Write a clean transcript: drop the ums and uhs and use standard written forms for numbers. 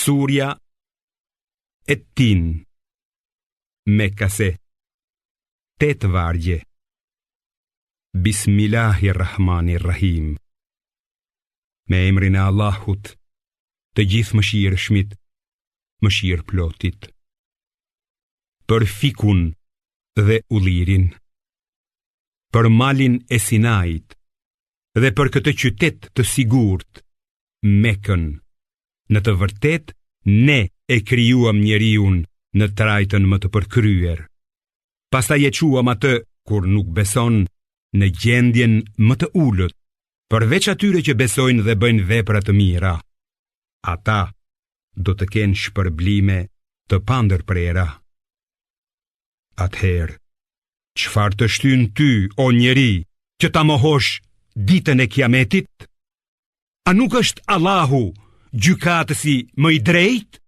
Surja Et-Tin, Mekase, 8 vargje. Bismillahirrahmanirrahim. Me emrin e Allahut, të gjithë mëshirshmit, mëshirëplotit. Për fikun dhe ullirin, për malin e Sinait, dhe për këtë qytet të sigurt, Mekën. Në të vërtet, ne e krijuam njeriun në trajtën më të përkryer. Pastaj e quam atë, kur nuk beson, në gjendjen më të ulët, përveç atyre që besojnë dhe bëjnë vepra të mira. Ata do të kenë shpërblime të pandërprera. Atëherë, çfarë të shtyn ty, o njeri, që ta mohosh ditën e Kiametit? A nuk është Allahu gjykatësi më i drejtë?